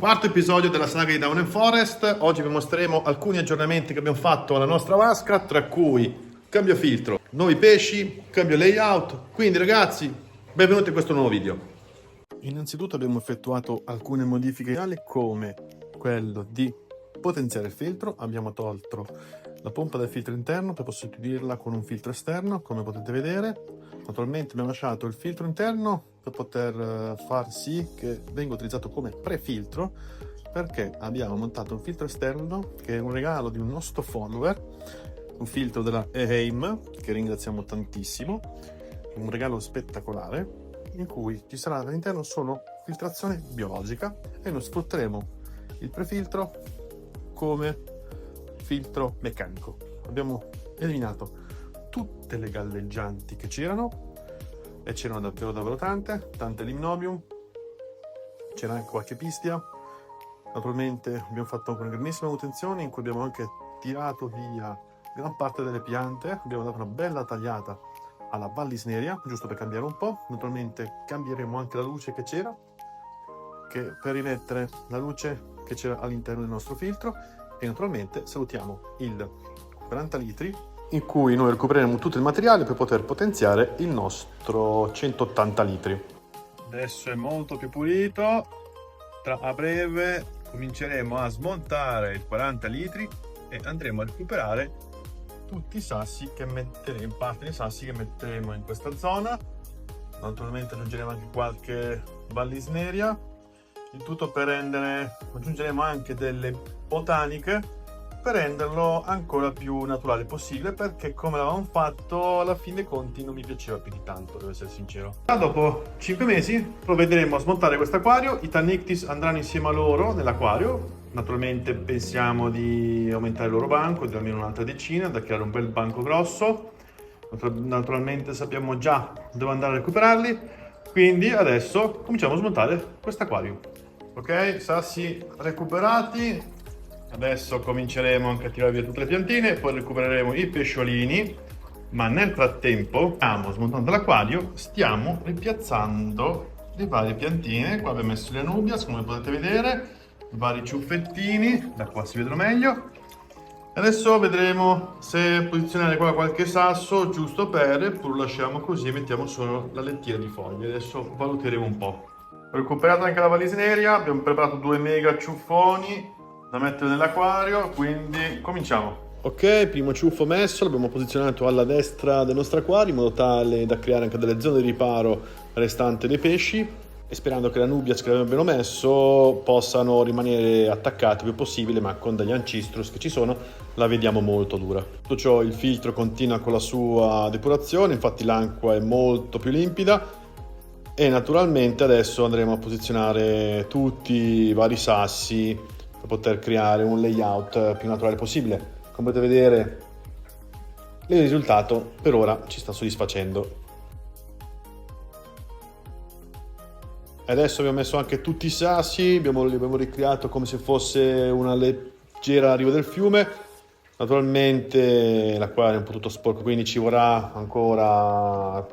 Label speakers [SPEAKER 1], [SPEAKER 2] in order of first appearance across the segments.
[SPEAKER 1] Quarto episodio della saga di Down and Forest. Oggi vi mostreremo alcuni aggiornamenti che abbiamo fatto alla nostra vasca, tra cui cambio filtro, nuovi pesci, cambio layout. Quindi ragazzi, benvenuti in questo nuovo video. Innanzitutto abbiamo effettuato alcune modifiche come quello di potenziare il filtro. Abbiamo tolto la pompa del filtro interno per sostituirla con un filtro esterno, come potete vedere. Naturalmente abbiamo lasciato il filtro interno per poter far sì che venga utilizzato come prefiltro, perché abbiamo montato un filtro esterno che è un regalo di un nostro follower, un filtro della Eheim, che ringraziamo tantissimo, un regalo spettacolare in cui ci sarà all'interno solo filtrazione biologica e noi sfrutteremo il prefiltro come filtro meccanico. Abbiamo eliminato tutte le galleggianti che c'erano, e c'erano davvero tante limnobium, c'era anche qualche pistia. Naturalmente abbiamo fatto una grandissima manutenzione in cui abbiamo anche tirato via gran parte delle piante, abbiamo dato una bella tagliata alla vallisneria, giusto per cambiare un po'. Naturalmente cambieremo anche la luce che c'era, per rimettere la luce che c'era all'interno del nostro filtro, e naturalmente salutiamo il 40 litri in cui noi recupereremo tutto il materiale per poter potenziare il nostro 180 litri. Adesso è molto più pulito, a breve cominceremo a smontare il 40 litri e andremo a recuperare tutti i sassi che metteremo, parte dei sassi che metteremo in questa zona. Naturalmente aggiungeremo anche qualche vallisneria, il tutto per aggiungeremo anche delle botaniche per renderlo ancora più naturale possibile, perché come l'avevamo fatto alla fine dei conti non mi piaceva più di tanto, devo essere sincero. Dopo 5 mesi provvederemo a smontare questo acquario, i Tannictis andranno insieme a loro nell'acquario. Naturalmente pensiamo di aumentare il loro banco di almeno un'altra decina, da creare un bel banco grosso. Naturalmente sappiamo già dove andare a recuperarli, quindi adesso cominciamo a smontare questo acquario. Ok, sassi recuperati. Adesso cominceremo anche a tirare via tutte le piantine, poi recupereremo i pesciolini, ma nel frattempo stiamo smontando l'acquario, stiamo ripiazzando le varie piantine. Qua abbiamo messo le anubias, come potete vedere, i vari ciuffettini, da qua si vedono meglio. Adesso vedremo se posizionare qua qualche sasso, giusto poi lo lasciamo così e mettiamo solo la lettiera di foglie. Adesso valuteremo un po'. Ho recuperato anche la vallisneria, abbiamo preparato 2 mega ciuffoni da mettere nell'acquario, quindi cominciamo. Ok, primo ciuffo messo, l'abbiamo posizionato alla destra del nostro acquario in modo tale da creare anche delle zone di riparo restante dei pesci, e sperando che le anubias che abbiamo messo possano rimanere attaccate il più possibile, ma con degli ancistrus che ci sono la vediamo molto dura. Tutto ciò, il filtro continua con la sua depurazione, infatti l'acqua è molto più limpida, e naturalmente adesso andremo a posizionare tutti i vari sassi per poter creare un layout più naturale possibile. Come potete vedere, il risultato per ora ci sta soddisfacendo. Adesso abbiamo messo anche tutti i sassi, li abbiamo ricreato come se fosse una leggera riva del fiume. Naturalmente l'acquario è un po' tutto sporco, quindi ci vorrà ancora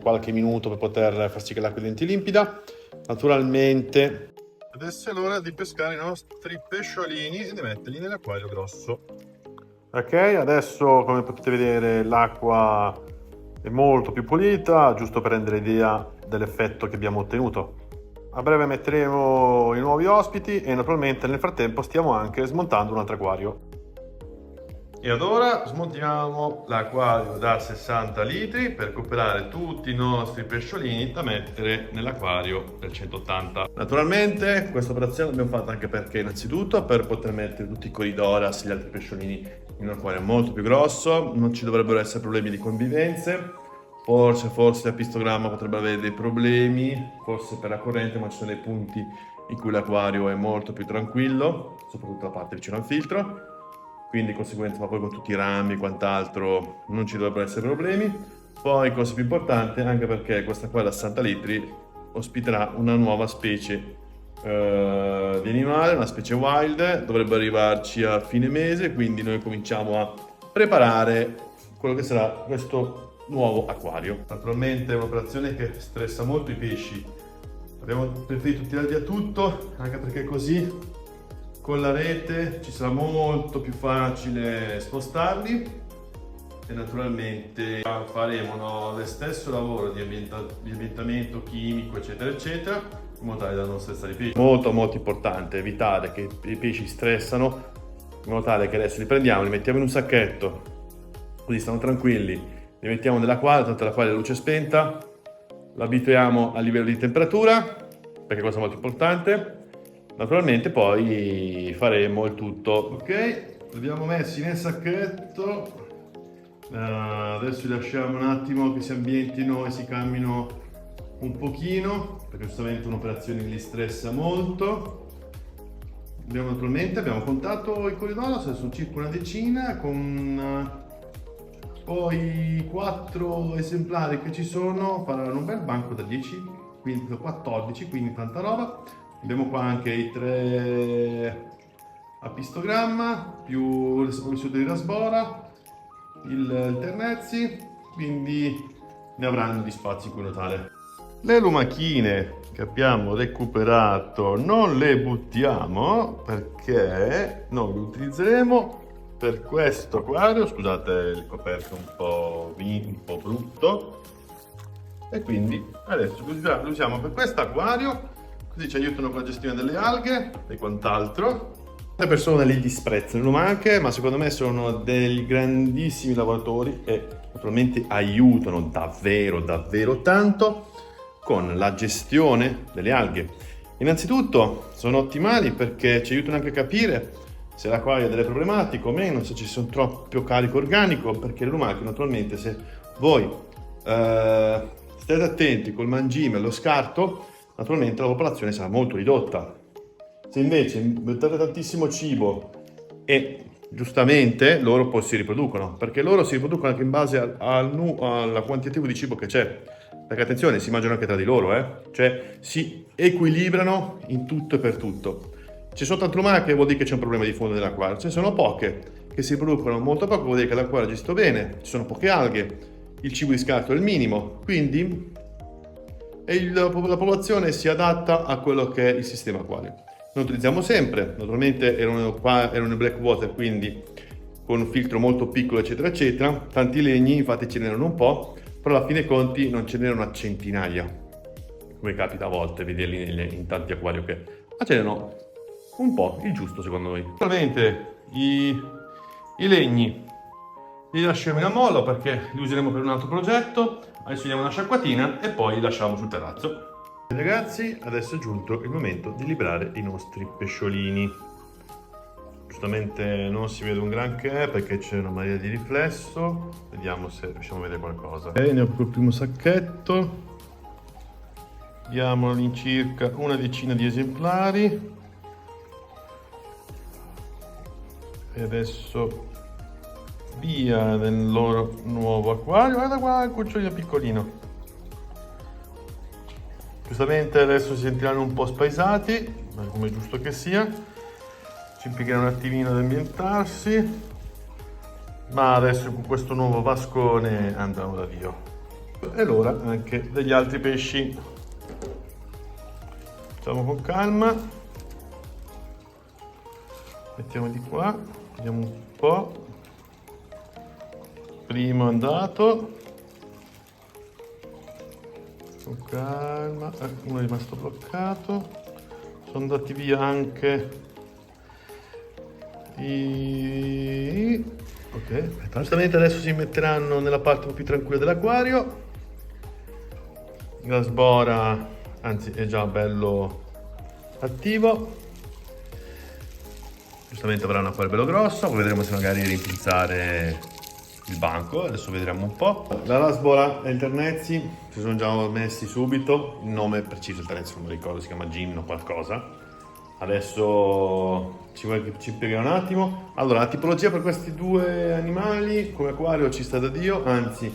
[SPEAKER 1] qualche minuto per poter far sì che l'acqua diventi limpida. Naturalmente adesso è l'ora di pescare i nostri pesciolini e di metterli nell'acquario grosso. Ok, adesso come potete vedere l'acqua è molto più pulita, giusto per rendere idea dell'effetto che abbiamo ottenuto. A breve metteremo i nuovi ospiti e naturalmente nel frattempo stiamo anche smontando un altro acquario. E ad ora smontiamo l'acquario da 60 litri per recuperare tutti i nostri pesciolini da mettere nell'acquario del 180. Naturalmente questa operazione l'abbiamo fatta anche perché innanzitutto per poter mettere tutti i Corydoras e gli altri pesciolini in un acquario molto più grosso, non ci dovrebbero essere problemi di convivenze. Forse a pistogramma potrebbe avere dei problemi, forse per la corrente, ma ci sono dei punti in cui l'acquario è molto più tranquillo, soprattutto la parte vicino al filtro. Quindi di conseguenza, ma poi con tutti i rami e quant'altro non ci dovrebbero essere problemi. Poi, cosa più importante, anche perché questa qua da 60 litri ospiterà una nuova specie di animale, una specie wild, dovrebbe arrivarci a fine mese, quindi noi cominciamo a preparare quello che sarà questo nuovo acquario. Naturalmente è un'operazione che stressa molto i pesci Abbiamo preferito tirare via tutto, anche perché così con la rete ci sarà molto più facile spostarli e naturalmente faremo lo stesso lavoro di ambientamento chimico eccetera eccetera, in modo tale da non stressare i pesci. Molto importante evitare che i pesci stressano, in modo tale che adesso li prendiamo, li mettiamo in un sacchetto, così stanno tranquilli, li mettiamo nell'acquario, tanto l'acquario è a luce spenta, l'abituiamo al livello di temperatura, perché questo è molto importante. Naturalmente poi faremo il tutto. Ok, li abbiamo messi nel sacchetto, adesso li lasciamo un attimo che si ambientino e si calmino un pochino, perché giustamente un'operazione li stressa molto. Abbiamo contato i colidolos, sono circa una decina, con poi 4 esemplari che ci sono faranno un bel banco da 10, quindi da 14, quindi tanta roba. Abbiamo qua anche i 3 a pistogramma, più le sopravvissute di Rasbora, il Ternezzi, quindi ne avranno di spazi in cui nuotare. Le lumachine che abbiamo recuperato non le buttiamo, perché noi le utilizzeremo per questo acquario. Scusate il coperchio un po' brutto, e quindi adesso lo usiamo per questo acquario, così ci aiutano con la gestione delle alghe e quant'altro. Le persone li disprezzano le lumache, ma secondo me sono dei grandissimi lavoratori e naturalmente aiutano davvero tanto con la gestione delle alghe. Innanzitutto sono ottimali perché ci aiutano anche a capire se l'acquario ha delle problematiche o meno, se ci sono troppo carico organico, perché le lumache naturalmente, se voi state attenti col mangime e allo scarto, naturalmente la popolazione sarà molto ridotta. Se invece buttate tantissimo cibo e giustamente loro poi si riproducono, perché loro si riproducono anche in base al quantitativo di cibo che c'è. Perché attenzione, si mangiano anche tra di loro, cioè si equilibrano in tutto e per tutto. Ci sono tante lumache, vuol dire che c'è un problema di fondo dell'acquario. Ce ne sono poche che si riproducono molto poco, vuol dire che l'acquario è gestito bene, ci sono poche alghe, il cibo di scarto è il minimo, quindi la popolazione si adatta a quello che è il sistema acquario. Noi utilizziamo sempre, naturalmente erano in black water, quindi con un filtro molto piccolo eccetera eccetera, tanti legni, infatti ce n'erano un po', però alla fine conti non ce n'erano a centinaia, come capita a volte vederli in tanti acquari, ma ce n'erano un po', il giusto secondo noi. Naturalmente i legni li lasciamo in ammollo perché li useremo per un altro progetto. Adesso diamo una sciacquatina e poi li lasciamo sul terrazzo. Ragazzi, adesso è giunto il momento di liberare i nostri pesciolini. Giustamente non si vede un granché perché c'è una marea di riflesso. Vediamo se riusciamo a vedere qualcosa. Ok, andiamo col primo sacchetto. Diamo all'incirca una decina di esemplari. E adesso via nel loro nuovo acquario. Guarda qua il cucciolino piccolino. Giustamente adesso si sentiranno un po' spaesati, ma come è giusto che sia. Ci impiegheranno un attimino ad ambientarsi, ma adesso con questo nuovo vascone andranno da Dio. E l'ora anche degli altri pesci. Facciamo con calma. Mettiamo di qua, vediamo un po'. Primo è andato. Con calma, uno è rimasto bloccato. Sono andati via anche ok, giustamente adesso si metteranno nella parte più tranquilla dell'acquario. La sbora, anzi, è già bello attivo. Giustamente avrà un acquario bello grosso. Poi vedremo se magari rimpinzare il banco, adesso vedremo un po'. La Rasbora e il Ternezzi si sono già messi subito, il nome preciso del Ternezzi non mi ricordo, si chiama Gin o qualcosa. Adesso ci impiegherà un attimo. Allora, la tipologia per questi due animali come acquario ci sta da Dio, anzi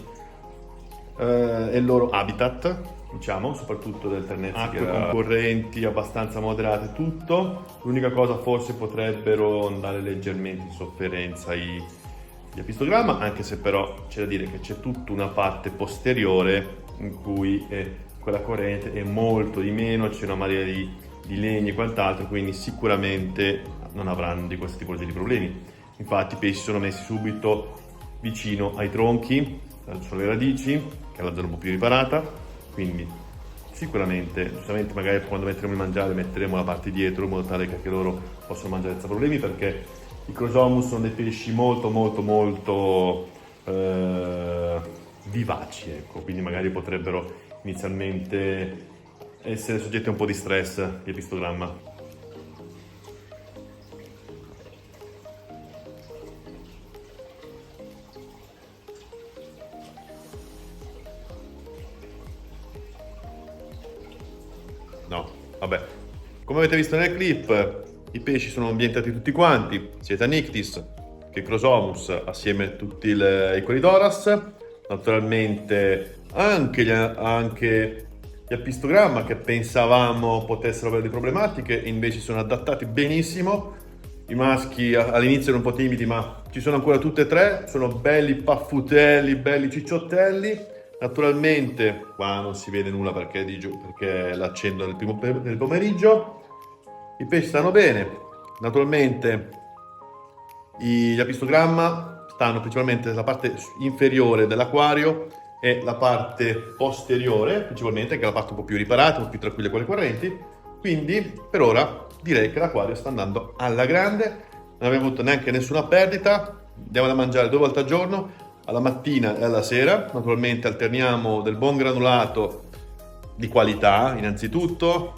[SPEAKER 1] è il loro habitat, diciamo, soprattutto del Ternezzi, acque con correnti abbastanza moderate, tutto. L'unica cosa, forse potrebbero andare leggermente in sofferenza di apistogramma, anche se però c'è da dire che c'è tutta una parte posteriore in cui è quella corrente e molto di meno, c'è una marea di legni e quant'altro, quindi sicuramente non avranno di questo tipo di problemi. Infatti i pesci sono messi subito vicino ai tronchi, sulle radici, che è la zona un po' più riparata, quindi sicuramente, giustamente magari quando metteremo il mangiare metteremo la parte dietro in modo tale che anche loro possano mangiare senza problemi, perché i Chrosomus sono dei pesci molto vivaci, ecco, quindi magari potrebbero inizialmente essere soggetti a un po' di stress di epistogramma. No, vabbè. Come avete visto nel clip, i pesci sono ambientati tutti quanti, sia Tanictis che Chrosomus, assieme a tutti i Corydoras. Naturalmente anche gli apistogramma, che pensavamo potessero avere delle problematiche, invece sono adattati benissimo. I maschi all'inizio erano un po' timidi, ma ci sono ancora tutte e tre, sono belli paffutelli, belli cicciottelli. Naturalmente qua non si vede nulla perché l'accendo nel pomeriggio. I pesci stanno bene. Naturalmente gli apistogramma stanno principalmente nella parte inferiore dell'acquario e la parte posteriore, principalmente, che è la parte un po' più riparata, un po' più tranquilla con le correnti. Quindi per ora direi che l'acquario sta andando alla grande, non abbiamo avuto neanche nessuna perdita. Diamo da mangiare 2 volte al giorno, alla mattina e alla sera. Naturalmente alterniamo del buon granulato di qualità innanzitutto,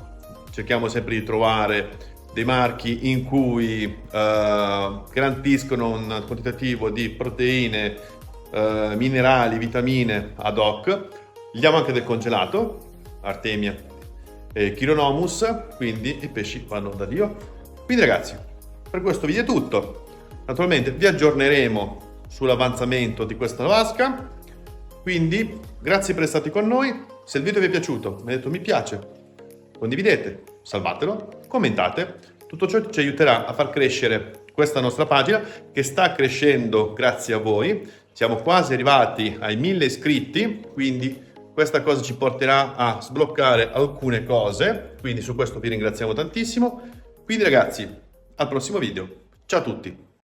[SPEAKER 1] cerchiamo sempre di trovare dei marchi in cui garantiscono un quantitativo di proteine, minerali, vitamine ad hoc. Gli diamo anche del congelato, Artemia e Chironomus, quindi i pesci vanno da Dio. Quindi ragazzi, per questo video è tutto. Naturalmente vi aggiorneremo sull'avanzamento di questa vasca, quindi grazie per essere stati con noi. Se il video vi è piaciuto, mettete mi piace, condividete, salvatelo, commentate. Tutto ciò ci aiuterà a far crescere questa nostra pagina, che sta crescendo grazie a voi. Siamo quasi arrivati ai 1000 iscritti, quindi questa cosa ci porterà a sbloccare alcune cose, quindi su questo vi ringraziamo tantissimo. Quindi ragazzi, al prossimo video. Ciao a tutti!